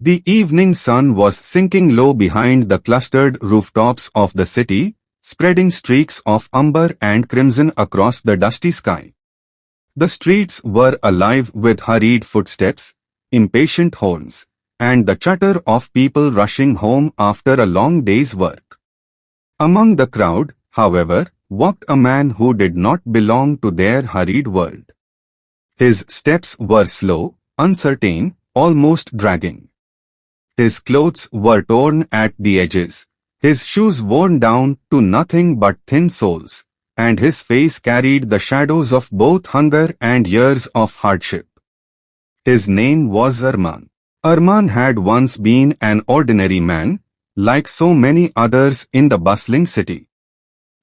The evening sun was sinking low behind the clustered rooftops of the city, spreading streaks of umber and crimson across the dusty sky. The streets were alive with hurried footsteps, impatient horns, and the chatter of people rushing home after a long day's work. Among the crowd, however, walked a man who did not belong to their hurried world. His steps were slow, uncertain, almost dragging. His clothes were torn at the edges, his shoes worn down to nothing but thin soles, and his face carried the shadows of both hunger and years of hardship. His name was Arman. Arman had once been an ordinary man, like so many others in the bustling city.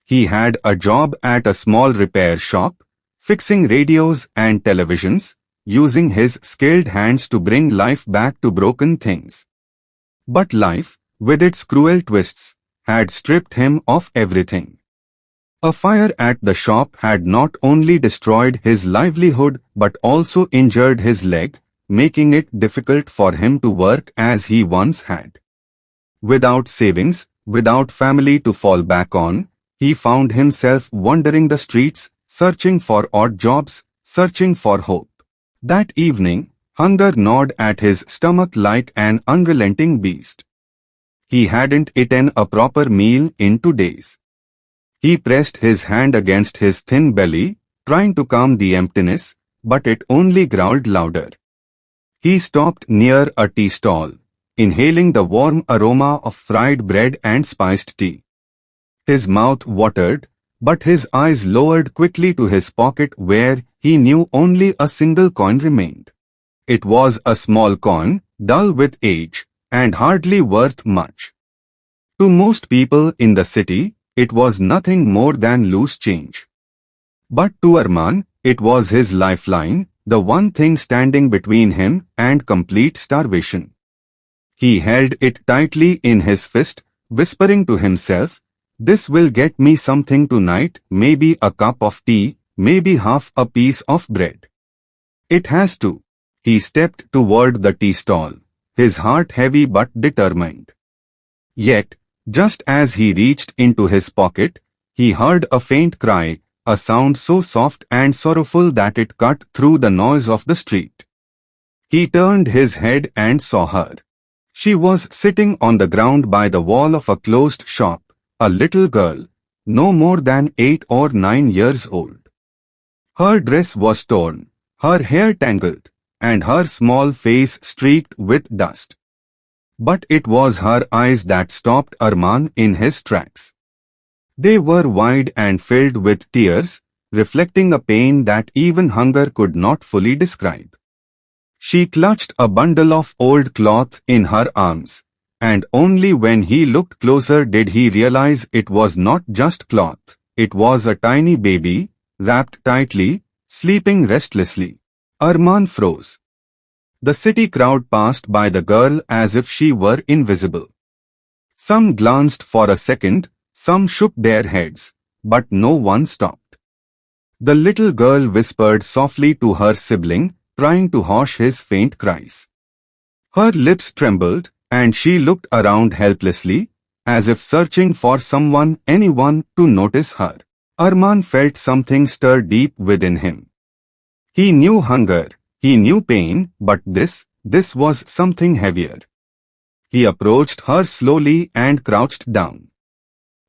He had a job at a small repair shop, fixing radios and televisions, using his skilled hands to bring life back to broken things. But life, with its cruel twists, had stripped him of everything. A fire at the shop had not only destroyed his livelihood but also injured his leg, making it difficult for him to work as he once had. Without savings, without family to fall back on, he found himself wandering the streets, searching for odd jobs, searching for hope. That evening, hunger gnawed at his stomach like an unrelenting beast. He hadn't eaten a proper meal in 2 days. He pressed his hand against his thin belly, trying to calm the emptiness, but it only growled louder. He stopped near a tea stall, inhaling the warm aroma of fried bread and spiced tea. His mouth watered, but his eyes lowered quickly to his pocket where he knew only a single coin remained. It was a small coin, dull with age, and hardly worth much. To most people in the city, it was nothing more than loose change. But to Arman, it was his lifeline, the one thing standing between him and complete starvation. He held it tightly in his fist, whispering to himself, "This will get me something tonight, maybe a cup of tea, maybe half a piece of bread. It has to." He stepped toward the tea stall, his heart heavy but determined. Yet, just as he reached into his pocket, he heard a faint cry, a sound so soft and sorrowful that it cut through the noise of the street. He turned his head and saw her. She was sitting on the ground by the wall of a closed shop, a little girl, no more than 8 or 9 years old. Her dress was torn, her hair tangled, and her small face streaked with dust. But it was her eyes that stopped Arman in his tracks. They were wide and filled with tears, reflecting a pain that even hunger could not fully describe. She clutched a bundle of old cloth in her arms, and only when he looked closer did he realize it was not just cloth. It was a tiny baby, wrapped tightly, sleeping restlessly. Arman froze. The city crowd passed by the girl as if she were invisible. Some glanced for a second, some shook their heads, but no one stopped. The little girl whispered softly to her sibling, trying to hush his faint cries. Her lips trembled, and she looked around helplessly, as if searching for someone, anyone, to notice her. Arman felt something stir deep within him. He knew hunger, he knew pain, but this was something heavier. He approached her slowly and crouched down.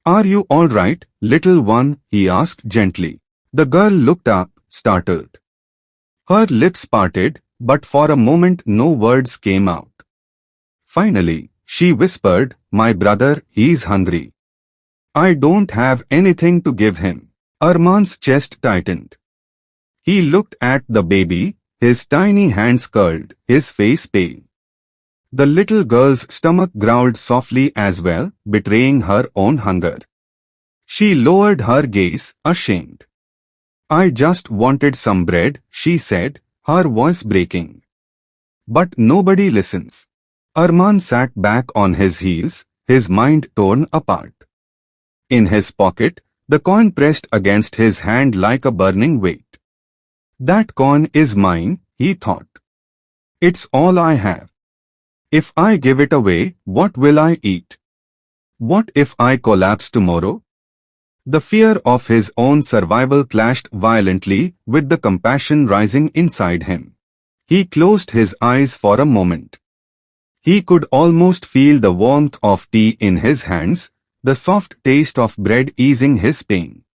"Are you all right, little one?" he asked gently. The girl looked up, startled. Her lips parted, but for a moment no words came out. Finally, she whispered, "My brother, he's hungry. I don't have anything to give him." Arman's chest tightened. He looked at the baby, his tiny hands curled, his face pale. The little girl's stomach growled softly as well, betraying her own hunger. She lowered her gaze, ashamed. "I just wanted some bread," she said, her voice breaking. But nobody listens. Arman sat back on his heels, his mind torn apart. In his pocket, the coin pressed against his hand like a burning weight. "That coin is mine," he thought. "It's all I have." If I give it away, what will I eat? What if I collapse tomorrow? The fear of his own survival clashed violently with the compassion rising inside him. He closed his eyes for a moment. He could almost feel the warmth of tea in his hands, the soft taste of bread easing his pain.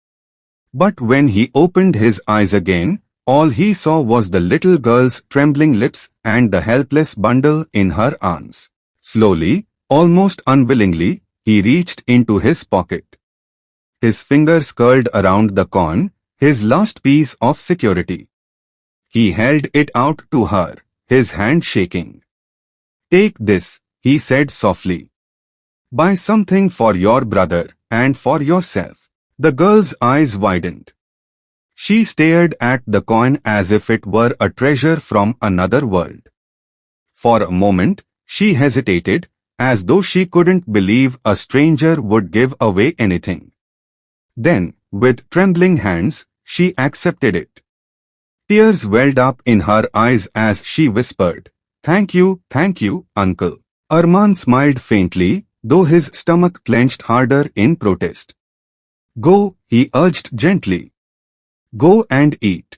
But when he opened his eyes again, all he saw was the little girl's trembling lips and the helpless bundle in her arms. Slowly, almost unwillingly, he reached into his pocket. His fingers curled around the coin, his last piece of security. He held it out to her, his hand shaking. "Take this," he said softly. "Buy something for your brother and for yourself." The girl's eyes widened. She stared at the coin as if it were a treasure from another world. For a moment, she hesitated, as though she couldn't believe a stranger would give away anything. Then, with trembling hands, she accepted it. Tears welled up in her eyes as she whispered, thank you, uncle." Arman smiled faintly, though his stomach clenched harder in protest. "Go," he urged gently. "Go and eat."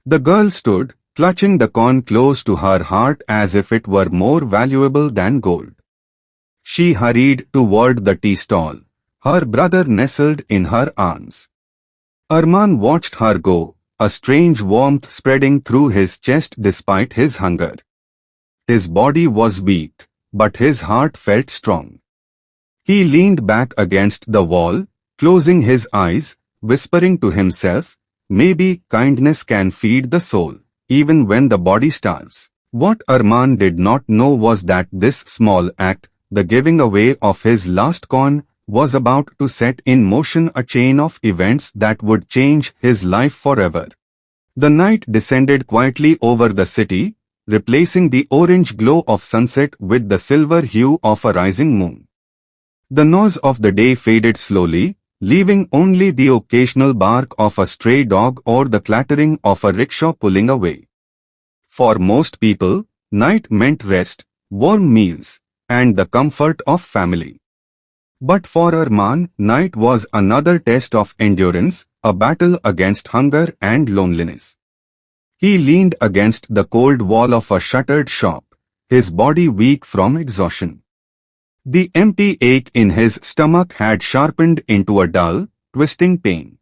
The girl stood, clutching the coin close to her heart as if it were more valuable than gold. She hurried toward the tea stall, her brother nestled in her arms. Arman watched her go, a strange warmth spreading through his chest despite his hunger. His body was weak, but his heart felt strong. He leaned back against the wall, closing his eyes, whispering to himself, maybe kindness can feed the soul, even when the body starves. What Arman did not know was that this small act, the giving away of his last coin, was about to set in motion a chain of events that would change his life forever. The night descended quietly over the city, replacing the orange glow of sunset with the silver hue of a rising moon. The noise of the day faded slowly, leaving only the occasional bark of a stray dog or the clattering of a rickshaw pulling away. For most people, night meant rest, warm meals, and the comfort of family. But for Arman, night was another test of endurance, a battle against hunger and loneliness. He leaned against the cold wall of a shuttered shop, his body weak from exhaustion. The empty ache in his stomach had sharpened into a dull, twisting pain.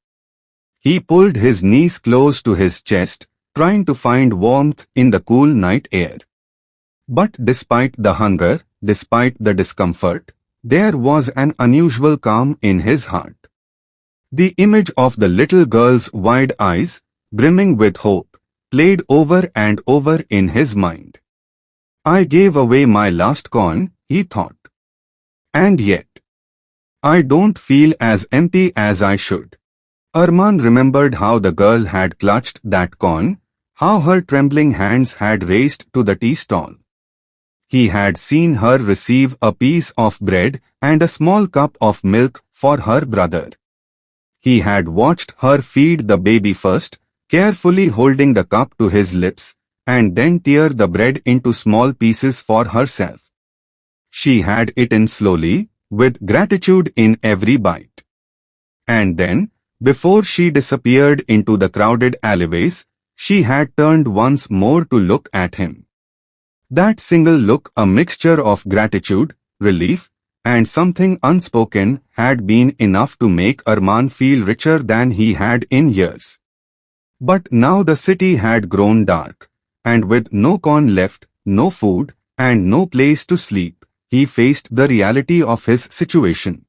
He pulled his knees close to his chest, trying to find warmth in the cool night air. But despite the hunger, despite the discomfort, there was an unusual calm in his heart. The image of the little girl's wide eyes, brimming with hope, played over and over in his mind. I gave away my last coin, he thought. And yet, I don't feel as empty as I should. Arman remembered how the girl had clutched that coin, how her trembling hands had raced to the tea stall. He had seen her receive a piece of bread and a small cup of milk for her brother. He had watched her feed the baby first, carefully holding the cup to his lips, and then tear the bread into small pieces for herself. She had eaten slowly, with gratitude in every bite. And then, before she disappeared into the crowded alleyways, she had turned once more to look at him. That single look, a mixture of gratitude, relief, and something unspoken, had been enough to make Arman feel richer than he had in years. But now the city had grown dark, and with no coin left, no food, and no place to sleep, he faced the reality of his situation.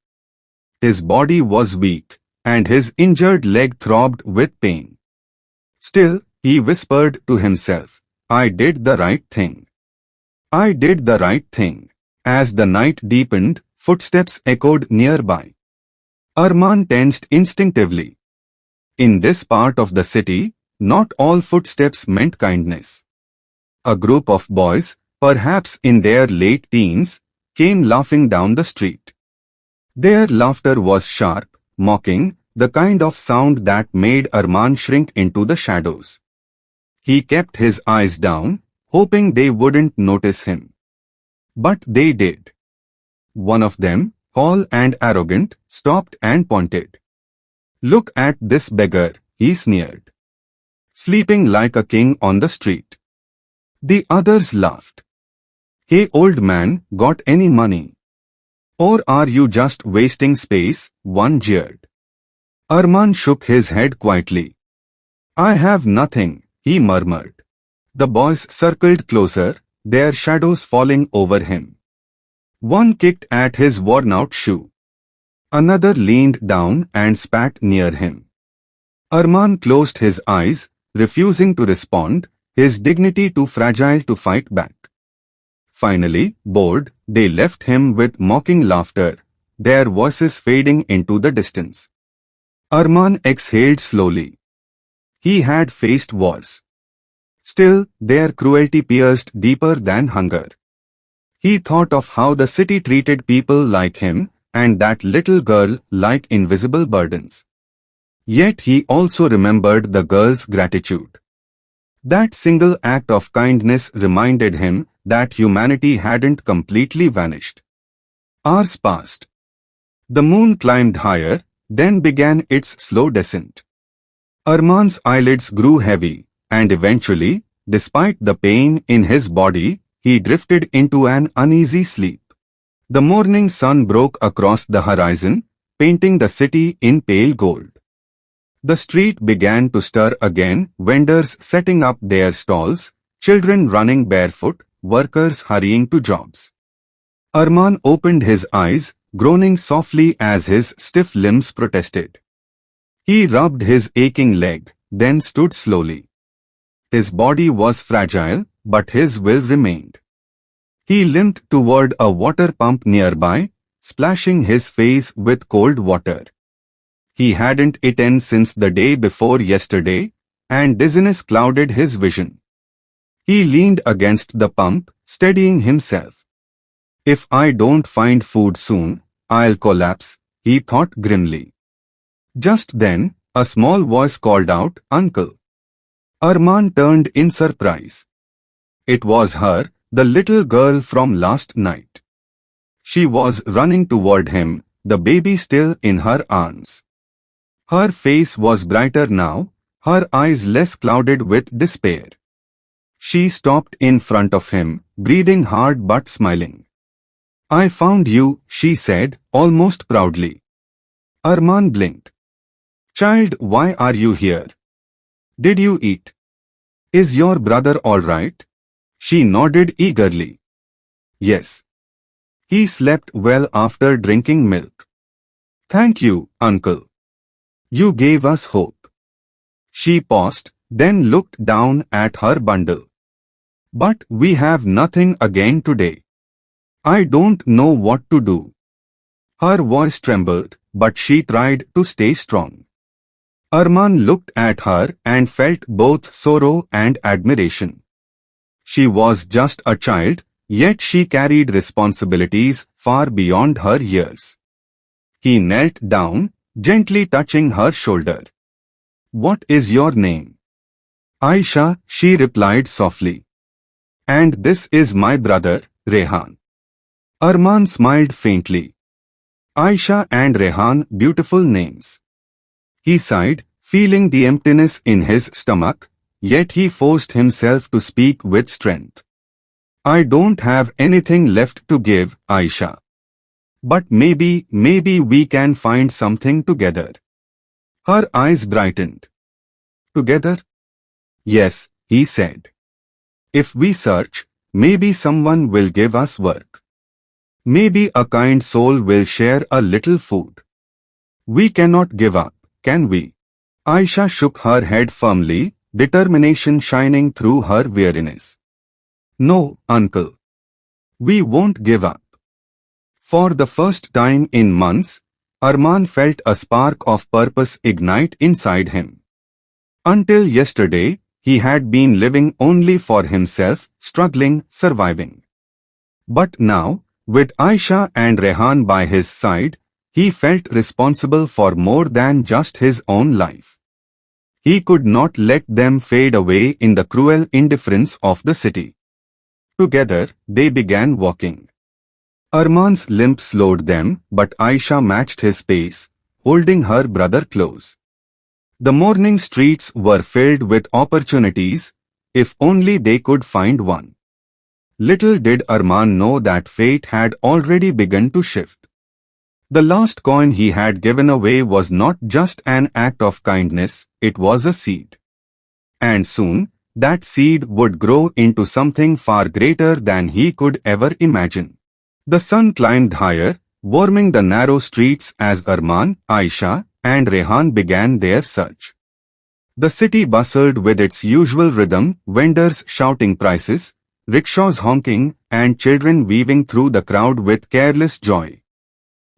His body was weak, and his injured leg throbbed with pain. Still, he whispered to himself, I did the right thing. I did the right thing. As the night deepened, footsteps echoed nearby. Arman tensed instinctively. In this part of the city, not all footsteps meant kindness. A group of boys, perhaps in their late teens, came laughing down the street. Their laughter was sharp, mocking, the kind of sound that made Arman shrink into the shadows. He kept his eyes down, hoping they wouldn't notice him. But they did. One of them, tall and arrogant, stopped and pointed. "Look at this beggar," he sneered. "Sleeping like a king on the street." The others laughed. "Hey old man, got any money? Or are you just wasting space?" one jeered. Arman shook his head quietly. "I have nothing," he murmured. The boys circled closer, their shadows falling over him. One kicked at his worn-out shoe. Another leaned down and spat near him. Arman closed his eyes, refusing to respond, his dignity too fragile to fight back. Finally, bored, they left him with mocking laughter, their voices fading into the distance. Arman exhaled slowly. He had faced wars. Still, their cruelty pierced deeper than hunger. He thought of how the city treated people like him, and that little girl like invisible burdens. Yet he also remembered the girl's gratitude. That single act of kindness reminded him that humanity hadn't completely vanished. Hours passed. The moon climbed higher, then began its slow descent. Arman's eyelids grew heavy, and eventually, despite the pain in his body, he drifted into an uneasy sleep. The morning sun broke across the horizon, painting the city in pale gold. The street began to stir again, vendors setting up their stalls, children running barefoot, workers hurrying to jobs. Arman opened his eyes, groaning softly as his stiff limbs protested. He rubbed his aching leg, then stood slowly. His body was fragile, but his will remained. He limped toward a water pump nearby, splashing his face with cold water. He hadn't eaten since the day before yesterday, and dizziness clouded his vision. He leaned against the pump, steadying himself. "If I don't find food soon, I'll collapse," he thought grimly. Just then, a small voice called out, "Uncle." Arman turned in surprise. It was her, the little girl from last night. She was running toward him, the baby still in her arms. Her face was brighter now, her eyes less clouded with despair. She stopped in front of him, breathing hard but smiling. "I found you," she said, almost proudly. Arman blinked. "Child, why are you here? Did you eat? Is your brother all right?" She nodded eagerly. "Yes. He slept well after drinking milk." "Thank you, uncle. You gave us hope." She paused, then looked down at her bundle. "But we have nothing again today. I don't know what to do." Her voice trembled, but she tried to stay strong. Arman looked at her and felt both sorrow and admiration. She was just a child, yet she carried responsibilities far beyond her years. He knelt down, gently touching her shoulder. "What is your name?" "Aisha," she replied softly. "And this is my brother, Rehan." Arman smiled faintly. Aisha and Rehan, beautiful names. He sighed, feeling the emptiness in his stomach, yet he forced himself to speak with strength. "I don't have anything left to give, Aisha. But maybe we can find something together." Her eyes brightened. "Together?" "Yes," he said. "If we search, maybe someone will give us work. Maybe a kind soul will share a little food. We cannot give up, can we?" Aisha shook her head firmly, determination shining through her weariness. "No, uncle. We won't give up." For the first time in months, Arman felt a spark of purpose ignite inside him. Until yesterday, he had been living only for himself, struggling, surviving. But now, with Aisha and Rehan by his side, he felt responsible for more than just his own life. He could not let them fade away in the cruel indifference of the city. Together, they began walking. Arman's limp slowed them, but Aisha matched his pace, holding her brother close. The morning streets were filled with opportunities, if only they could find one. Little did Arman know that fate had already begun to shift. The last coin he had given away was not just an act of kindness, it was a seed. And soon, that seed would grow into something far greater than he could ever imagine. The sun climbed higher, warming the narrow streets as Arman, Aisha, and Rehan began their search. The city bustled with its usual rhythm, vendors shouting prices, rickshaws honking, and children weaving through the crowd with careless joy.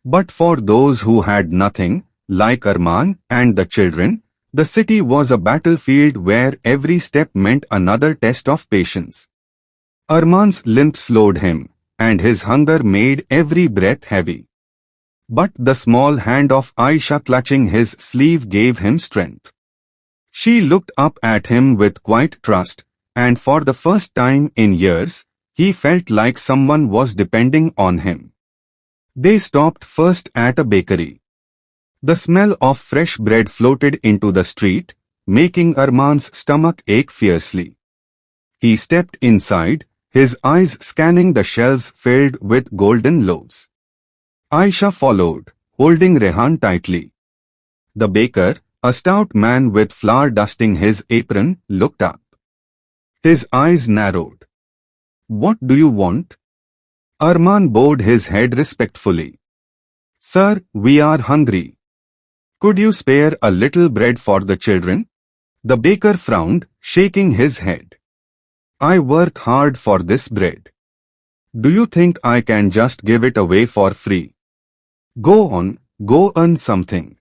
But for those who had nothing, like Arman and the children, the city was a battlefield where every step meant another test of patience. Arman's limp slowed him, and his hunger made every breath heavy. But the small hand of Aisha clutching his sleeve gave him strength. She looked up at him with quiet trust, and for the first time in years, he felt like someone was depending on him. They stopped first at a bakery. The smell of fresh bread floated into the street, making Arman's stomach ache fiercely. He stepped inside, his eyes scanning the shelves filled with golden loaves. Aisha followed, holding Rehan tightly. The baker, a stout man with flour dusting his apron, looked up. His eyes narrowed. "What do you want?" Arman bowed his head respectfully. "Sir, we are hungry. Could you spare a little bread for the children?" The baker frowned, shaking his head. "I work hard for this bread. Do you think I can just give it away for free? Go on, go earn something."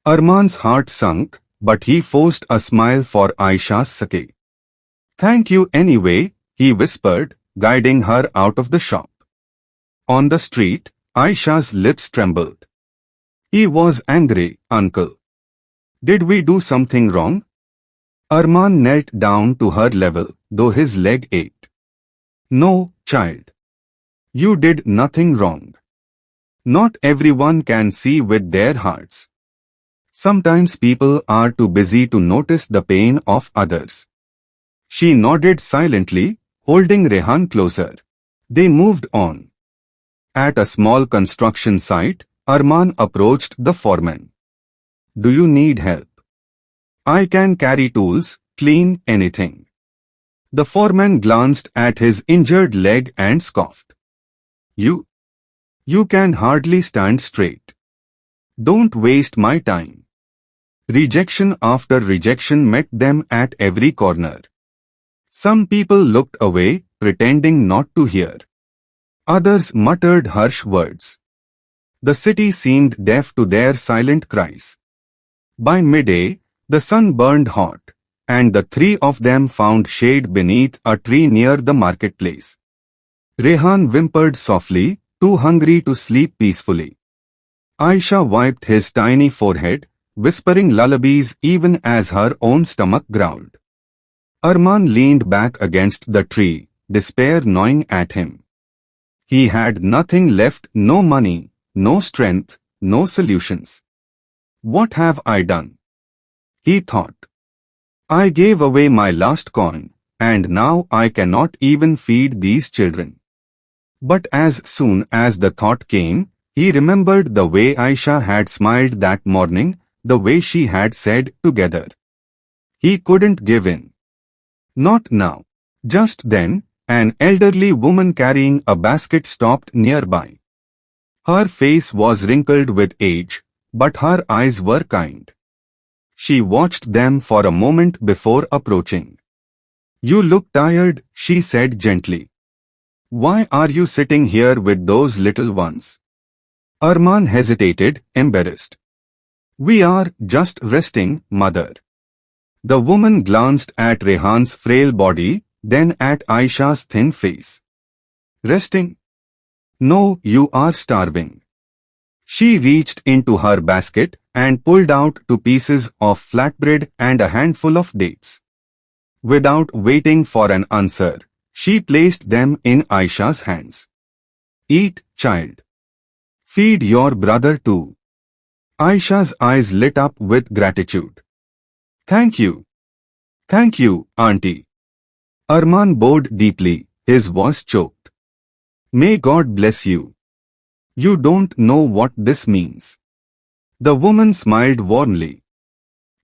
Arman's heart sunk, but he forced a smile for Aisha's sake. "Thank you anyway," he whispered, guiding her out of the shop. On the street, Aisha's lips trembled. "He was angry, uncle. Did we do something wrong?" Arman knelt down to her level, though his leg ached. "No, child. You did nothing wrong. Not everyone can see with their hearts. Sometimes people are too busy to notice the pain of others." She nodded silently, holding Rehan closer. They moved on. At a small construction site, Arman approached the foreman. "Do you need help? I can carry tools, clean anything." The foreman glanced at his injured leg and scoffed. You can hardly stand straight. Don't waste my time." Rejection after rejection met them at every corner. Some people looked away, pretending not to hear. Others muttered harsh words. The city seemed deaf to their silent cries. By midday, the sun burned hot, and the three of them found shade beneath a tree near the marketplace. Rehan whimpered softly, too hungry to sleep peacefully. Aisha wiped his tiny forehead, whispering lullabies even as her own stomach growled. Arman leaned back against the tree, despair gnawing at him. He had nothing left, no money, no strength, no solutions. "What have I done?" he thought. "I gave away my last coin, and now I cannot even feed these children." But as soon as the thought came, he remembered the way Aisha had smiled that morning, the way she had said, "Together." He couldn't give in. Not now. Just then, an elderly woman carrying a basket stopped nearby. Her face was wrinkled with age, but her eyes were kind. She watched them for a moment before approaching. "You look tired," she said gently. "Why are you sitting here with those little ones?" Arman hesitated, embarrassed. "We are just resting, mother." The woman glanced at Rehan's frail body, then at Aisha's thin face. "Resting? No, you are starving." She reached into her basket and pulled out 2 pieces of flatbread and a handful of dates. Without waiting for an answer, She placed them in Aisha's hands. Eat, child. Feed your brother too. Aisha's eyes lit up with gratitude. Thank you. Thank you, Auntie. Arman bowed deeply, his voice choked. May God bless you. You don't know what this means. The woman smiled warmly.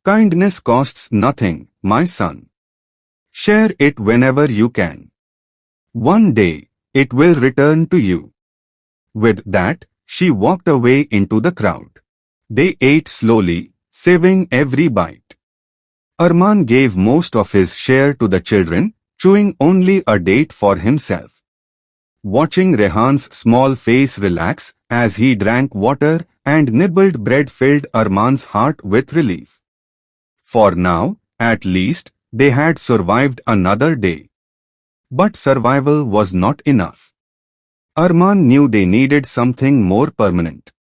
Kindness costs nothing, my son. Share it whenever you can. One day, it will return to you. With that, she walked away into the crowd. They ate slowly, saving every bite. Arman gave most of his share to the children, chewing only a date for himself. Watching Rehan's small face relax as he drank water and nibbled bread filled Arman's heart with relief. For now, at least, they had survived another day. But survival was not enough. Arman knew they needed something more permanent.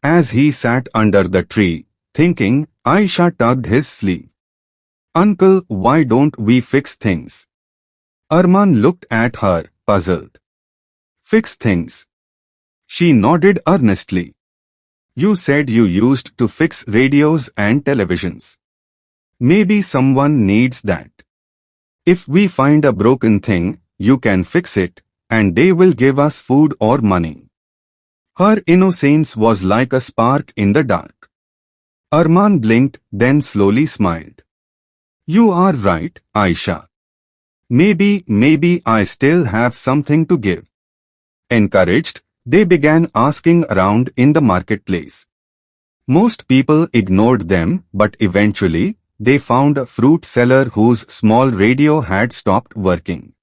As he sat under the tree, thinking, Aisha tugged his sleeve. Uncle, why don't we fix things? Arman looked at her, puzzled. Fix things? She nodded earnestly. You said you used to fix radios and televisions. Maybe someone needs that. If we find a broken thing, you can fix it, and they will give us food or money. Her innocence was like a spark in the dark. Arman blinked, then slowly smiled. You are right, Aisha. Maybe I still have something to give. Encouraged, they began asking around in the marketplace. Most people ignored them, but eventually, they found a fruit seller whose small radio had stopped working.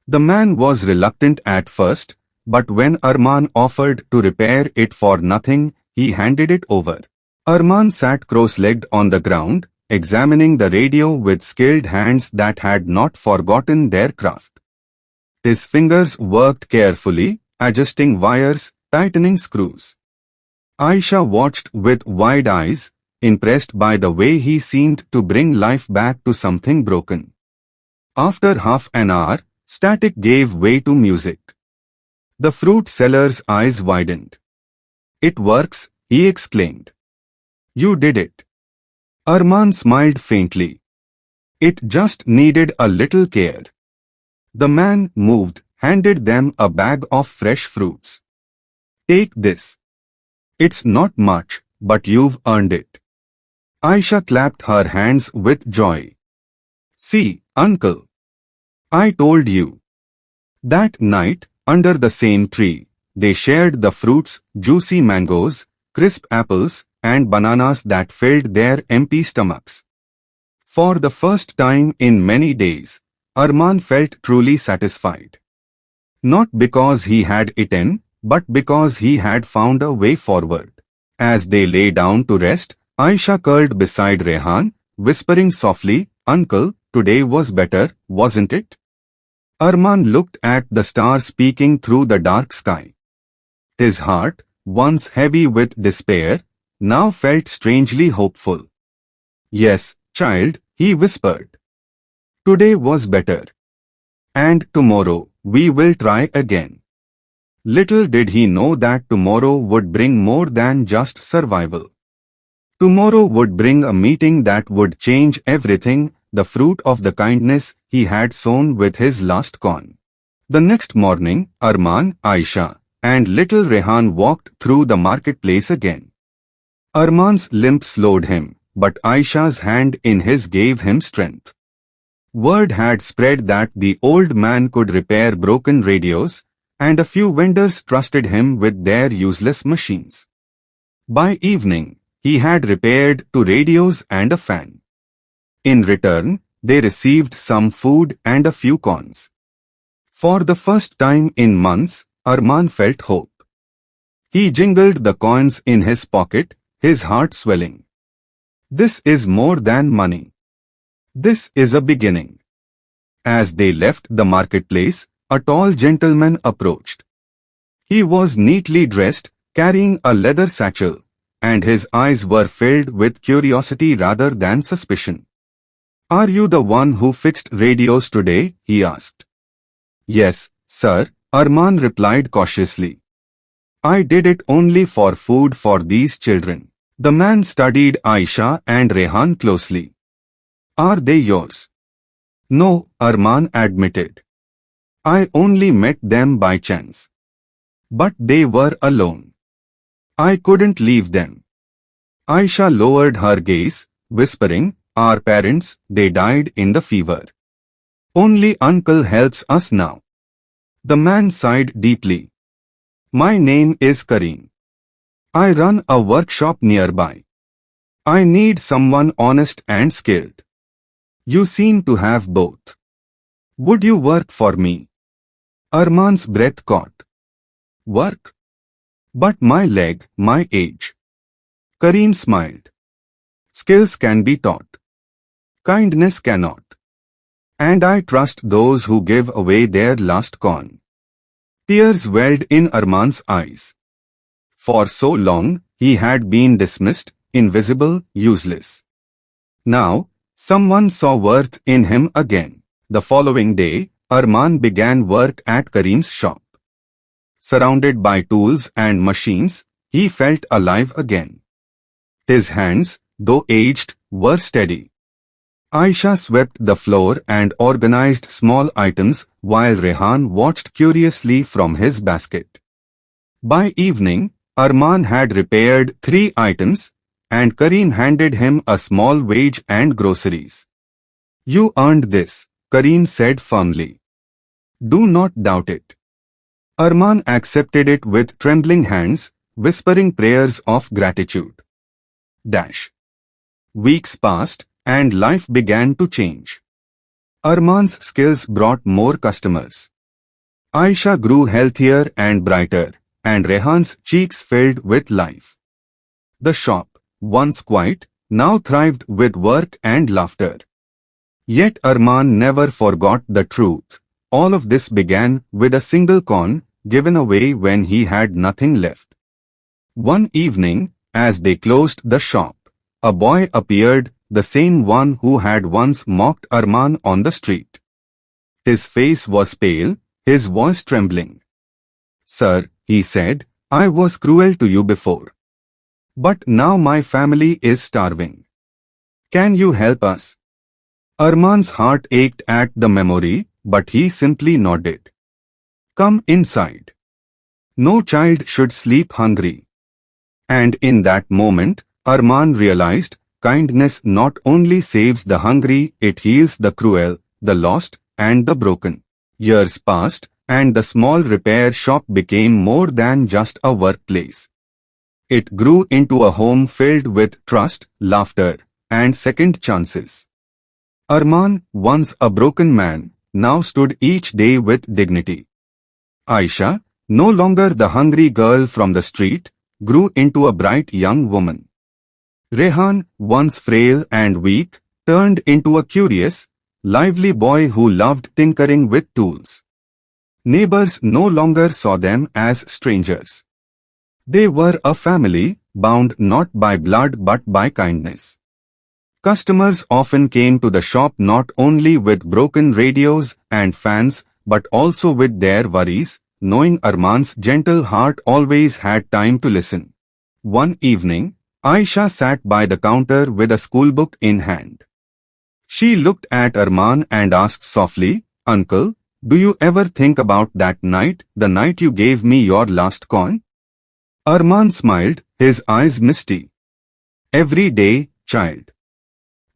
The man was reluctant at first, but when Arman offered to repair it for nothing, he handed it over. Arman sat cross-legged on the ground, examining the radio with skilled hands that had not forgotten their craft. His fingers worked carefully, adjusting wires, tightening screws. Aisha watched with wide eyes, impressed by the way he seemed to bring life back to something broken. After half an hour, static gave way to music. The fruit seller's eyes widened. It works, he exclaimed. You did it. Arman smiled faintly. It just needed a little care. The man moved, handed them a bag of fresh fruits. Take this. It's not much, but you've earned it. Aisha clapped her hands with joy. See, uncle. I told you. That night, under the same tree, they shared the fruits, juicy mangoes, crisp apples, and bananas that filled their empty stomachs. For the first time in many days, Arman felt truly satisfied. Not because he had eaten, but because he had found a way forward. As they lay down to rest, Aisha curled beside Rehan, whispering softly, Uncle, today was better, wasn't it? Arman looked at the stars peeking through the dark sky. His heart, once heavy with despair, now felt strangely hopeful. Yes, child, he whispered. Today was better. And tomorrow, we will try again. Little did he know that tomorrow would bring more than just survival. Tomorrow would bring a meeting that would change everything, the fruit of the kindness he had sown with his last corn. The next morning, Arman, Aisha, and little Rehan walked through the marketplace again. Arman's limp slowed him, but Aisha's hand in his gave him strength. Word had spread that the old man could repair broken radios, and a few vendors trusted him with their useless machines. By evening, he had repaired 2 radios and a fan. In return, they received some food and a few coins. For the first time in months, Arman felt hope. He jingled the coins in his pocket, his heart swelling. This is more than money. This is a beginning. As they left the marketplace, a tall gentleman approached. He was neatly dressed, carrying a leather satchel, and his eyes were filled with curiosity rather than suspicion. Are you the one who fixed radios today? He asked. Yes, sir, Arman replied cautiously. I did it only for food for these children. The man studied Aisha and Rehan closely. Are they yours? No, Arman admitted. I only met them by chance. But they were alone. I couldn't leave them. Aisha lowered her gaze, whispering, our parents, they died in the fever. Only uncle helps us now. The man sighed deeply. My name is Kareem. I run a workshop nearby. I need someone honest and skilled. You seem to have both. Would you work for me? Arman's breath caught. Work? But my leg, my age. Kareem smiled. Skills can be taught. Kindness cannot. And I trust those who give away their last coin. Tears welled in Arman's eyes. For so long, he had been dismissed, invisible, useless. Now, someone saw worth in him again. The following day, Arman began work at Kareem's shop. Surrounded by tools and machines, he felt alive again. His hands, though aged, were steady. Aisha swept the floor and organized small items while Rehan watched curiously from his basket. By evening, Arman had repaired 3 items, and Kareem handed him a small wage and groceries. You earned this, Kareem said firmly. Do not doubt it. Arman accepted it with trembling hands, whispering prayers of gratitude. Weeks passed, and life began to change. Arman's skills brought more customers. Aisha grew healthier and brighter, and Rehan's cheeks filled with life. The shop, once quiet, now thrived with work and laughter. Yet Arman never forgot the truth. All of this began with a single coin given away when he had nothing left. One evening, as they closed the shop, a boy appeared, the same one who had once mocked Arman on the street. His face was pale, his voice trembling. Sir, he said, I was cruel to you before. But now my family is starving. Can you help us? Arman's heart ached at the memory, but he simply nodded. Come inside. No child should sleep hungry. And in that moment, Arman realized, kindness not only saves the hungry, it heals the cruel, the lost, and the broken. Years passed, and the small repair shop became more than just a workplace. It grew into a home filled with trust, laughter, and second chances. Arman, once a broken man, now stood each day with dignity. Aisha, no longer the hungry girl from the street, grew into a bright young woman. Rehan, once frail and weak, turned into a curious, lively boy who loved tinkering with tools. Neighbors no longer saw them as strangers. They were a family, bound not by blood but by kindness. Customers often came to the shop not only with broken radios and fans, but also with their worries, knowing Arman's gentle heart always had time to listen. One evening, Aisha sat by the counter with a schoolbook in hand. She looked at Arman and asked softly, Uncle, do you ever think about that night, the night you gave me your last coin? Arman smiled, his eyes misty. Every day, child.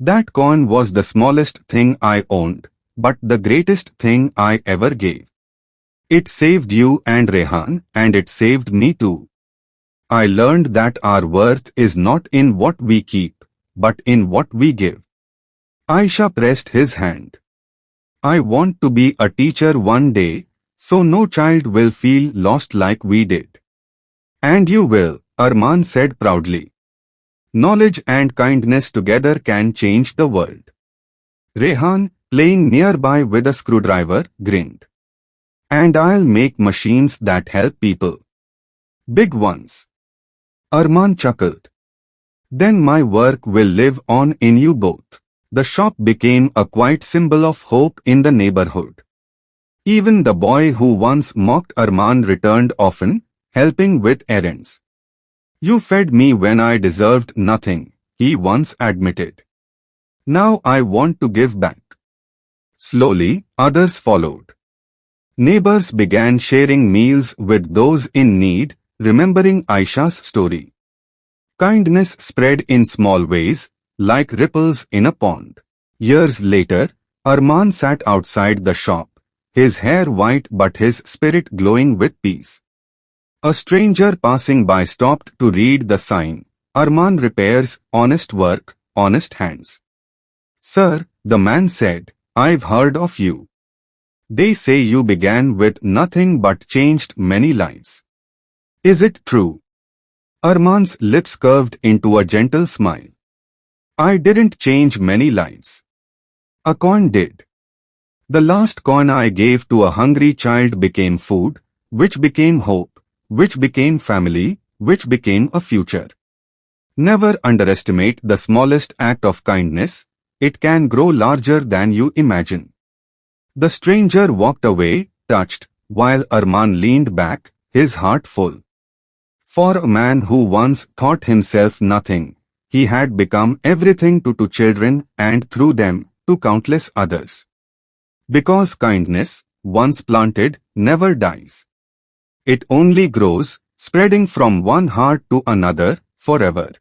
That coin was the smallest thing I owned, but the greatest thing I ever gave. It saved you and Rehan, and it saved me too. I learned that our worth is not in what we keep, but in what we give. Aisha pressed his hand. I want to be a teacher one day, so no child will feel lost like we did. And you will, Arman said proudly. Knowledge and kindness together can change the world. Rehan, playing nearby with a screwdriver, grinned. And I'll make machines that help people. Big ones. Arman chuckled. Then my work will live on in you both. The shop became a quiet symbol of hope in the neighborhood. Even the boy who once mocked Arman returned often, helping with errands. You fed me when I deserved nothing, he once admitted. Now I want to give back. Slowly, others followed. Neighbors began sharing meals with those in need, remembering Aisha's story. Kindness spread in small ways, like ripples in a pond. Years later, Arman sat outside the shop, his hair white but his spirit glowing with peace. A stranger passing by stopped to read the sign, Arman repairs, honest work, honest hands. Sir, the man said, I've heard of you. They say you began with nothing but changed many lives. Is it true? Arman's lips curved into a gentle smile. I didn't change many lives. A coin did. The last coin I gave to a hungry child became food, which became hope, which became family, which became a future. Never underestimate the smallest act of kindness. It can grow larger than you imagine. The stranger walked away, touched, while Arman leaned back, his heart full. For a man who once thought himself nothing, he had become everything to two children and through them, to countless others. Because kindness, once planted, never dies. It only grows, spreading from one heart to another, forever.